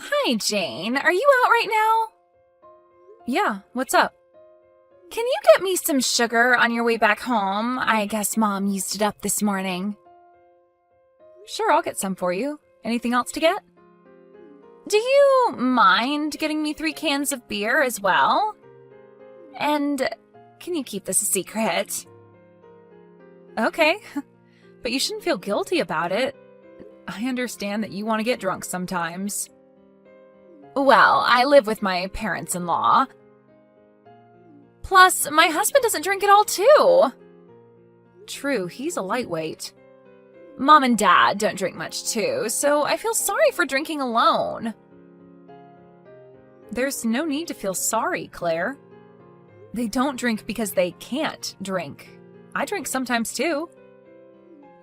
Hi, Jane. Are you out right now? Yeah, what's up? Can you get me some sugar on your way back home? I guess Mom used it up this morning. Sure, I'll get some for you. Anything else to get? Do you mind getting me 3 cans of beer as well? And can you keep this a secret? Okay, but you shouldn't feel guilty about it. I understand that you want to get drunk sometimes. Well, I live with my parents-in-law. Plus, my husband doesn't drink at all, too. True, he's a lightweight. Mom and Dad don't drink much, too, so I feel sorry for drinking alone. There's no need to feel sorry, Claire. They don't drink because they can't drink. I drink sometimes, too.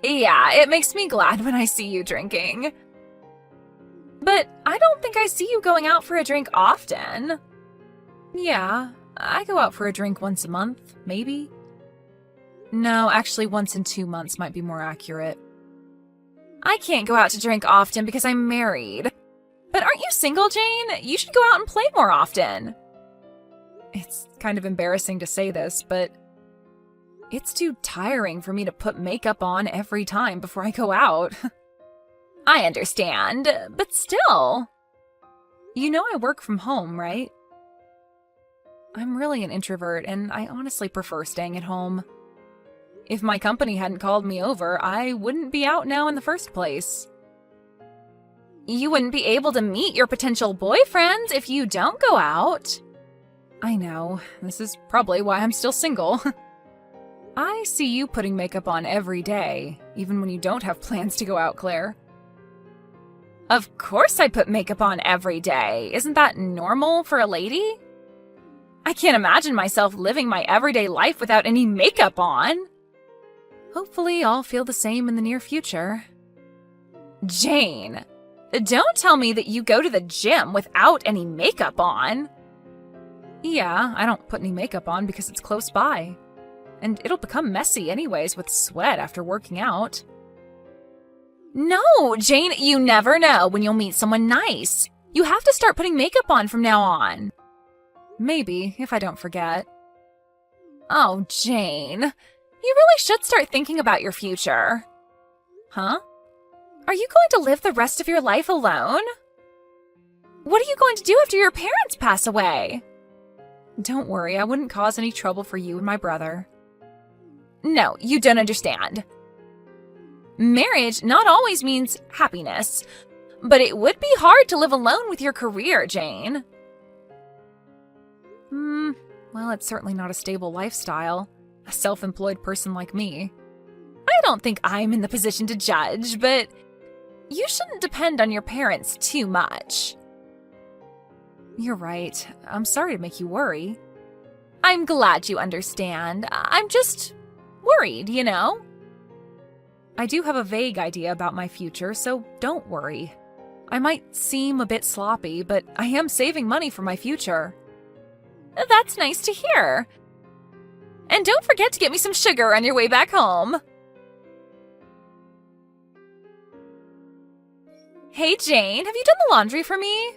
Yeah, it makes me glad when I see you drinking. But I don't think I see you going out for a drink often. Yeah, I go out for a drink once a month, maybe. No, actually once in 2 months might be more accurate. I can't go out to drink often because I'm married. But aren't you single, Jane? You should go out and play more often. It's kind of embarrassing to say this, but it's too tiring for me to put makeup on every time before I go out. I understand, but still. You know I work from home, right? I'm really an introvert, and I honestly prefer staying at home. If my company hadn't called me over, I wouldn't be out now in the first place. You wouldn't be able to meet your potential boyfriends if you don't go out. I know. This is probably why I'm still single. I see you putting makeup on every day, even when you don't have plans to go out, Claire. Of course I put makeup on every day. Isn't that normal for a lady? I can't imagine myself living my everyday life without any makeup on. Hopefully I'll feel the same in the near future. Jane, don't tell me that you go to the gym without any makeup on. Yeah, I don't put any makeup on because it's close by. And it'll become messy anyways with sweat after working out. No, Jane, you never know when you'll meet someone nice. You have to start putting makeup on from now on. Maybe, if I don't forget. Oh, Jane, you really should start thinking about your future. Huh? Are you going to live the rest of your life alone? What are you going to do after your parents pass away? Don't worry, I wouldn't cause any trouble for you and my brother. No, you don't understand. Marriage not always means happiness, but it would be hard to live alone with your career, Jane. Well, it's certainly not a stable lifestyle. A self-employed person like me. I don't think I'm in the position to judge, but you shouldn't depend on your parents too much. You're right. I'm sorry to make you worry. I'm glad you understand. I'm just worried, you know? I do have a vague idea about my future, so don't worry. I might seem a bit sloppy, but I am saving money for my future. That's nice to hear. And don't forget to get me some sugar on your way back home. Hey, Jane, have you done the laundry for me?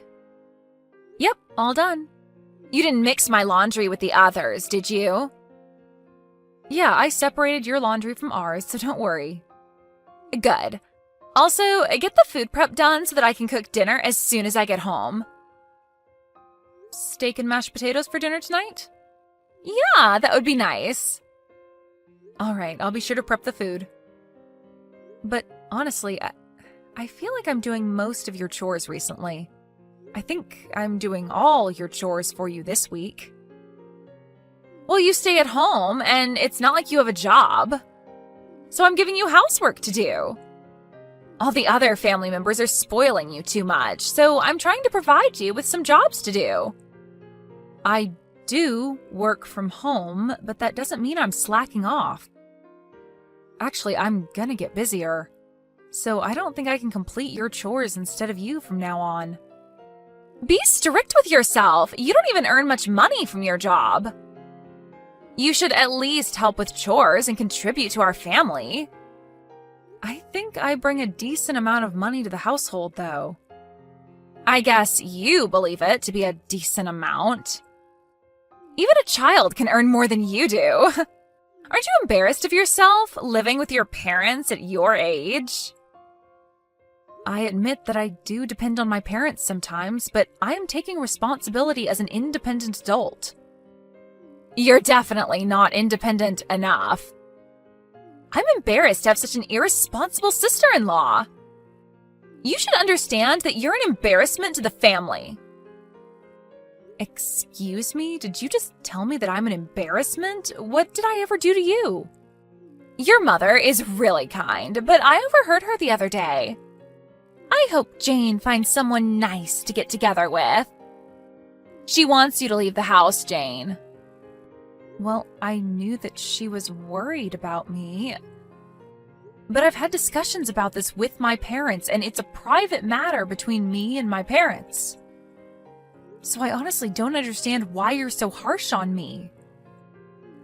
Yep, all done. You didn't mix my laundry with the others, did you? Yeah, I separated your laundry from ours, so don't worry. Good. Also, get the food prep done so that I can cook dinner as soon as I get home. Steak and mashed potatoes for dinner tonight? Yeah, that would be nice. All right, I'll be sure to prep the food. But honestly, I feel like I'm doing most of your chores recently. I think I'm doing all your chores for you this week. Well, you stay at home, and it's not like you have a job. So I'm giving you housework to do. All the other family members are spoiling you too much, so I'm trying to provide you with some jobs to do. I do work from home, but that doesn't mean I'm slacking off. Actually, I'm gonna get busier. So I don't think I can complete your chores instead of you from now on. Be strict with yourself. You don't even earn much money from your job. You should at least help with chores and contribute to our family. I think I bring a decent amount of money to the household, though. I guess you believe it to be a decent amount. Even a child can earn more than you do. Aren't you embarrassed of yourself, living with your parents at your age? I admit that I do depend on my parents sometimes, but I am taking responsibility as an independent adult. You're definitely not independent enough. I'm embarrassed to have such an irresponsible sister-in-law. You should understand that you're an embarrassment to the family. Excuse me? Did you just tell me that I'm an embarrassment? What did I ever do to you? Your mother is really kind, but I overheard her the other day. I hope Jane finds someone nice to get together with. She wants you to leave the house, Jane. Well, I knew that she was worried about me. But I've had discussions about this with my parents, and it's a private matter between me and my parents. So I honestly don't understand why you're so harsh on me.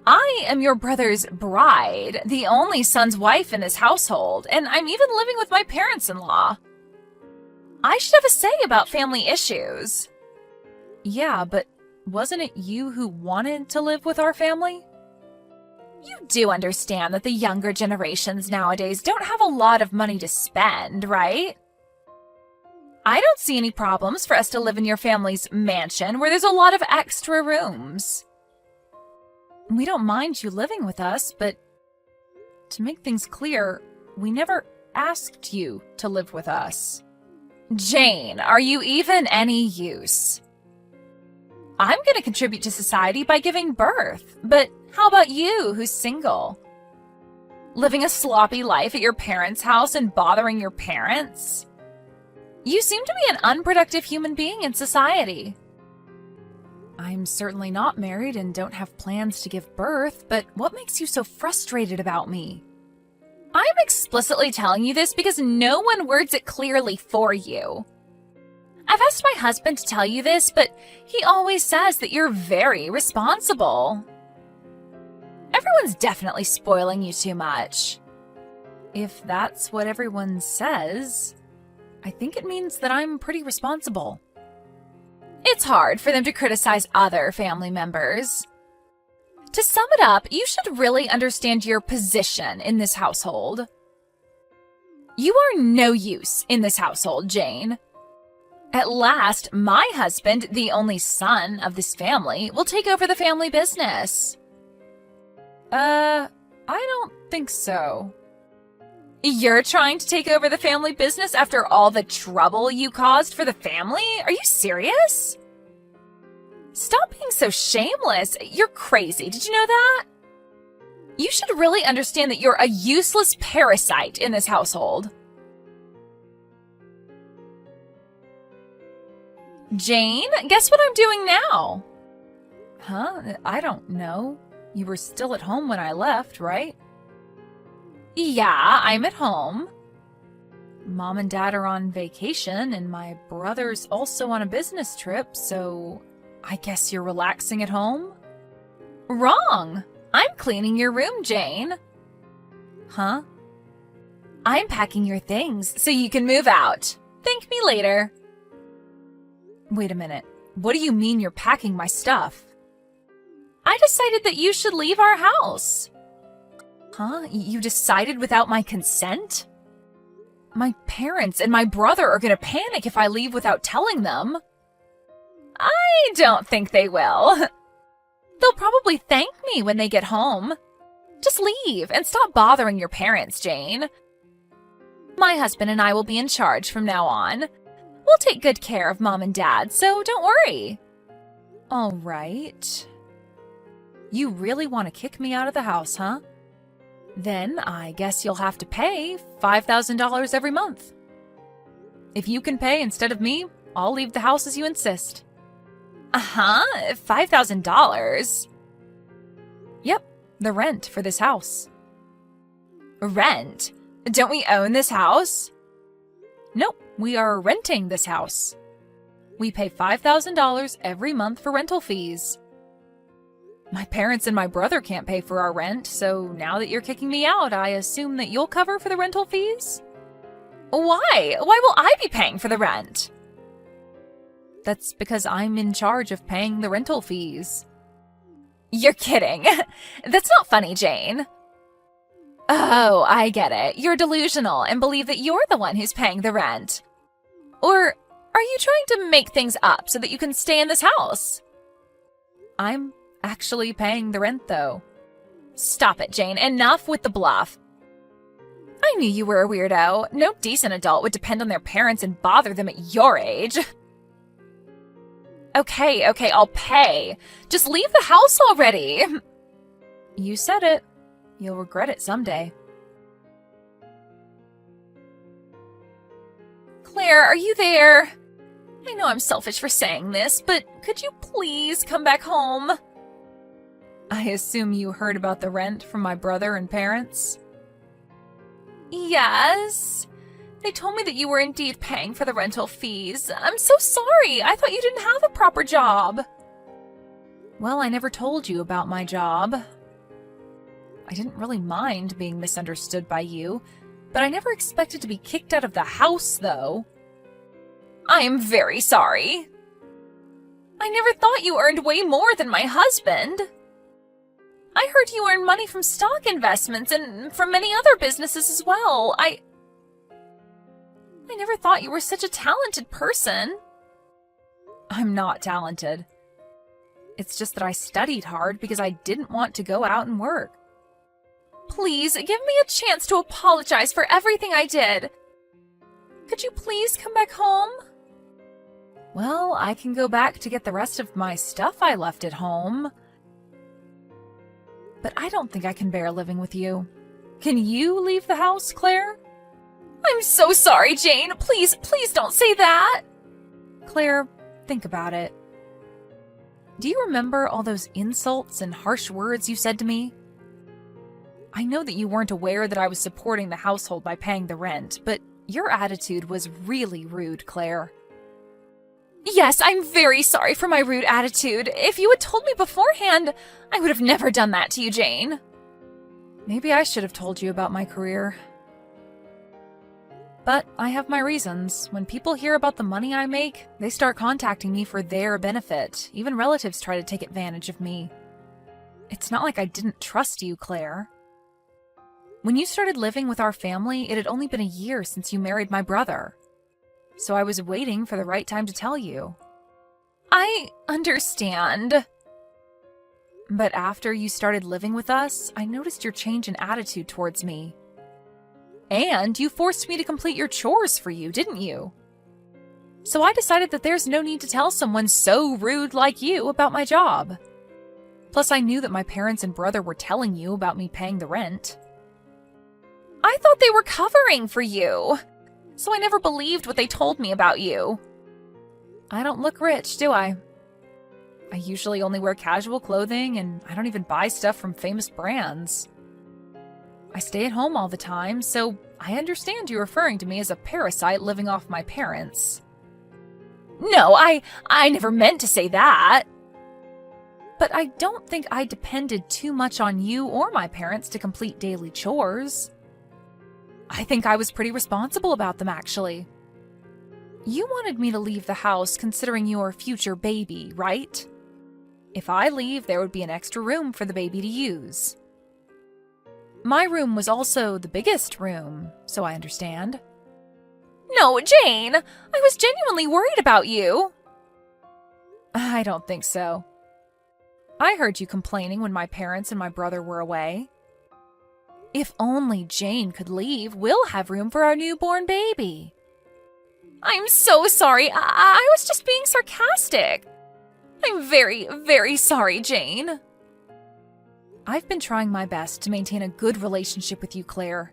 I am your brother's bride, the only son's wife in this household, and I'm even living with my parents-in-law. I should have a say about family issues. Yeah, but wasn't it you who wanted to live with our family? You do understand that the younger generations nowadays don't have a lot of money to spend, right? I don't see any problems for us to live in your family's mansion where there's a lot of extra rooms. We don't mind you living with us, but to make things clear, we never asked you to live with us. Jane, are you even any use? I'm going to contribute to society by giving birth, but how about you, who's single? Living a sloppy life at your parents' house and bothering your parents? You seem to be an unproductive human being in society. I'm certainly not married and don't have plans to give birth, but what makes you so frustrated about me? I'm explicitly telling you this because no one words it clearly for you. I've asked my husband to tell you this, but he always says that you're very responsible. Everyone's definitely spoiling you too much. If that's what everyone says, I think it means that I'm pretty responsible. It's hard for them to criticize other family members. To sum it up, you should really understand your position in this household. You are no use in this household, Jane. At last, my husband, the only son of this family, will take over the family business. I don't think so. You're trying to take over the family business after all the trouble you caused for the family? Are you serious? Stop being so shameless. You're crazy. Did you know that? You should really understand that you're a useless parasite in this household. Jane, guess what I'm doing now? Huh? I don't know. You were still at home when I left, right? Yeah, I'm at home. Mom and Dad are on vacation, and my brother's also on a business trip, so I guess you're relaxing at home? Wrong. I'm cleaning your room, Jane. Huh? I'm packing your things so you can move out. Thank me later. Wait a minute. What do you mean you're packing my stuff? I decided that you should leave our house. Huh? You decided without my consent? My parents and my brother are gonna panic if I leave without telling them. I don't think they will. They'll probably thank me when they get home. Just leave and stop bothering your parents, Jane. My husband and I will be in charge from now on. We'll take good care of Mom and Dad, so don't worry. All right. You really want to kick me out of the house, huh? Then I guess you'll have to pay $5,000 every month. If you can pay instead of me, I'll leave the house as you insist. Uh-huh, $5,000? Yep, the rent for this house. Rent? Don't we own this house? Nope, we are renting this house. We pay $5,000 every month for rental fees. My parents and my brother can't pay for our rent, so now that you're kicking me out, I assume that you'll cover for the rental fees? Why? Why will I be paying for the rent? That's because I'm in charge of paying the rental fees. You're kidding. That's not funny, Jane. Oh, I get it. You're delusional and believe that you're the one who's paying the rent. Or are you trying to make things up so that you can stay in this house? I'm actually paying the rent, though. Stop it, Jane. Enough with the bluff. I knew you were a weirdo. No decent adult would depend on their parents and bother them at your age. Okay, I'll pay. Just leave the house already. You said it. You'll regret it someday. Claire, are you there? I know I'm selfish for saying this, but could you please come back home? I assume you heard about the rent from my brother and parents? Yes. They told me that you were indeed paying for the rental fees. I'm so sorry. I thought you didn't have a proper job. Well, I never told you about my job. I didn't really mind being misunderstood by you, but I never expected to be kicked out of the house, though. I am very sorry. I never thought you earned way more than my husband. I heard you earn money from stock investments and from many other businesses as well. I never thought you were such a talented person. I'm not talented. It's just that I studied hard because I didn't want to go out and work. Please, give me a chance to apologize for everything I did. Could you please come back home? Well, I can go back to get the rest of my stuff I left at home. But I don't think I can bear living with you. Can you leave the house, Claire? I'm so sorry, Jane. Please don't say that. Claire, think about it. Do you remember all those insults and harsh words you said to me? I know that you weren't aware that I was supporting the household by paying the rent, but your attitude was really rude, Claire. Yes, I'm very sorry for my rude attitude. If you had told me beforehand, I would have never done that to you, Jane. Maybe I should have told you about my career. But I have my reasons. When people hear about the money I make, they start contacting me for their benefit. Even relatives try to take advantage of me. It's not like I didn't trust you, Claire. When you started living with our family, it had only been a year since you married my brother. So I was waiting for the right time to tell you. I understand. But after you started living with us, I noticed your change in attitude towards me. And you forced me to complete your chores for you, didn't you? So I decided that there's no need to tell someone so rude like you about my job. Plus, I knew that my parents and brother were telling you about me paying the rent. I thought they were covering for you, so I never believed what they told me about you. I don't look rich, do I? I usually only wear casual clothing, and I don't even buy stuff from famous brands. I stay at home all the time, so I understand you referring to me as a parasite living off my parents. No, I never meant to say that. But I don't think I depended too much on you or my parents to complete daily chores. I think I was pretty responsible about them, actually. You wanted me to leave the house considering your future baby, right? If I leave, there would be an extra room for the baby to use. My room was also the biggest room, so I understand. No, Jane, I was genuinely worried about you. I don't think so. I heard you complaining when my parents and my brother were away. If only Jane could leave, we'll have room for our newborn baby. I'm so sorry. I was just being sarcastic. I'm very, very sorry, Jane. I've been trying my best to maintain a good relationship with you, Claire.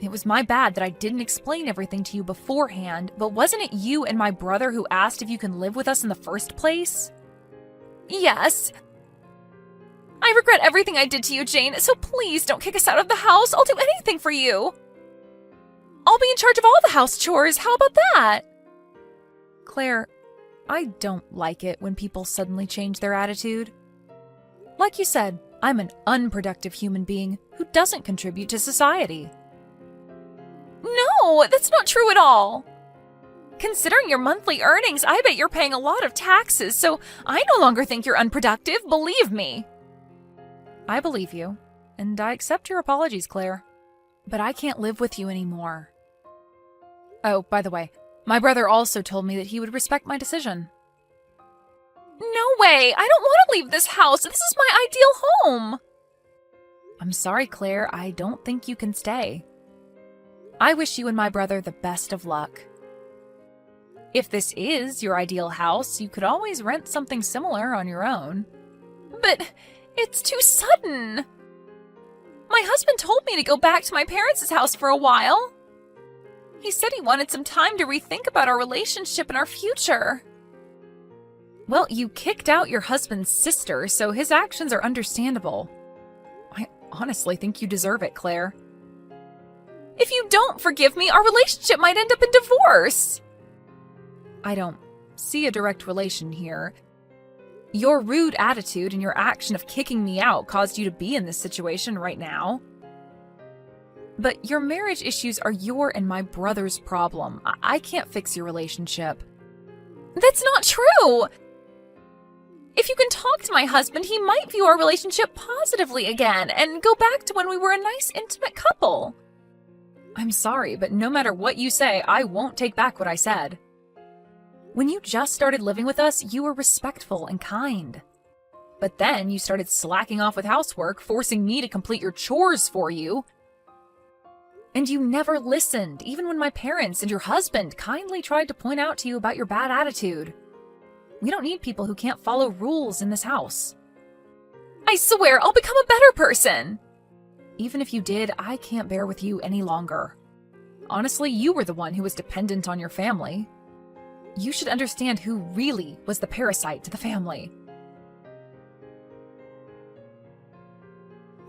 It was my bad that I didn't explain everything to you beforehand, but wasn't it you and my brother who asked if you can live with us in the first place? Yes. I regret everything I did to you, Jane, so please don't kick us out of the house. I'll do anything for you. I'll be in charge of all the house chores. How about that? Claire, I don't like it when people suddenly change their attitude. Like you said, I'm an unproductive human being who doesn't contribute to society. No, that's not true at all. Considering your monthly earnings, I bet you're paying a lot of taxes, so I no longer think you're unproductive, believe me. I believe you, and I accept your apologies, Claire. But I can't live with you anymore. Oh, by the way, my brother also told me that he would respect my decision. No way! I don't want to leave this house! This is my ideal home! I'm sorry, Claire. I don't think you can stay. I wish you and my brother the best of luck. If this is your ideal house, you could always rent something similar on your own. But it's too sudden. My husband told me to go back to my parents' house for a while. He said he wanted some time to rethink about our relationship and our future. Well, you kicked out your husband's sister, so his actions are understandable. I honestly think you deserve it, Claire. If you don't forgive me, our relationship might end up in divorce. I don't see a direct relation here. Your rude attitude and your action of kicking me out caused you to be in this situation right now. But your marriage issues are your and my brother's problem. I can't fix your relationship. That's not true! If you can talk to my husband, he might view our relationship positively again and go back to when we were a nice, intimate couple. I'm sorry, but no matter what you say, I won't take back what I said. When you just started living with us, you were respectful and kind. But then you started slacking off with housework, forcing me to complete your chores for you. And you never listened, even when my parents and your husband kindly tried to point out to you about your bad attitude. We don't need people who can't follow rules in this house. I swear I'll become a better person. Even if you did, I can't bear with you any longer. Honestly, you were the one who was dependent on your family. You should understand who really was the parasite to the family.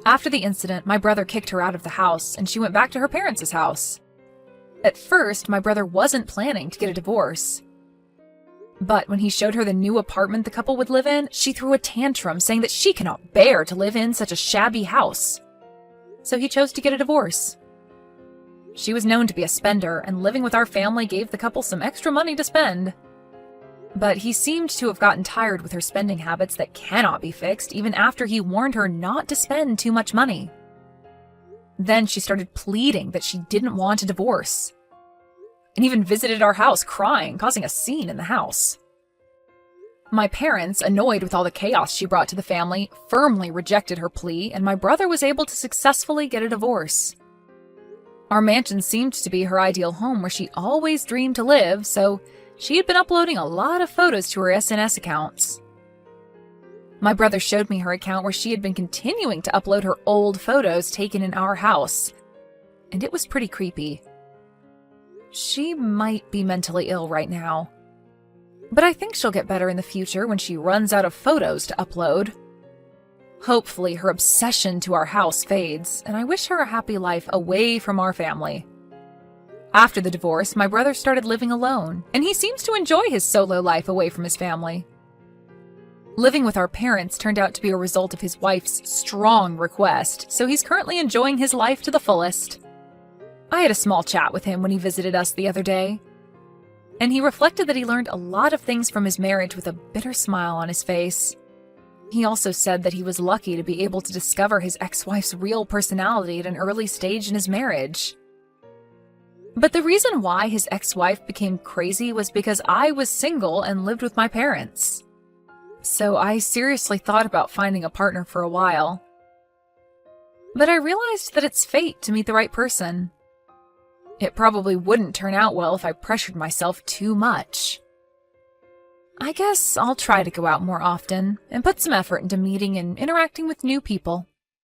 After the incident, my brother kicked her out of the house, and she went back to her parents' house. At first, my brother wasn't planning to get a divorce. But when he showed her the new apartment the couple would live in, she threw a tantrum saying that she cannot bear to live in such a shabby house. So he chose to get a divorce. She was known to be a spender, and living with our family gave the couple some extra money to spend. But he seemed to have gotten tired with her spending habits that cannot be fixed even after he warned her not to spend too much money. Then she started pleading that she didn't want a divorce, and even visited our house crying, causing a scene in the house. My parents, annoyed with all the chaos she brought to the family, firmly rejected her plea, and my brother was able to successfully get a divorce. Our mansion seemed to be her ideal home where she always dreamed to live, so she had been uploading a lot of photos to her SNS accounts. My brother showed me her account where she had been continuing to upload her old photos taken in our house, and it was pretty creepy. She might be mentally ill right now, but I think she'll get better in the future when she runs out of photos to upload. Hopefully her obsession to our house fades, and I wish her a happy life away from our family. After the divorce, my brother started living alone, and he seems to enjoy his solo life away from his family. Living with our parents turned out to be a result of his wife's strong request, so he's currently enjoying his life to the fullest. I had a small chat with him when he visited us the other day, and he reflected that he learned a lot of things from his marriage with a bitter smile on his face. He also said that he was lucky to be able to discover his ex-wife's real personality at an early stage in his marriage. But the reason why his ex-wife became crazy was because I was single and lived with my parents. So I seriously thought about finding a partner for a while. But I realized that it's fate to meet the right person. It probably wouldn't turn out well if I pressured myself too much. I guess I'll try to go out more often and put some effort into meeting and interacting with new people.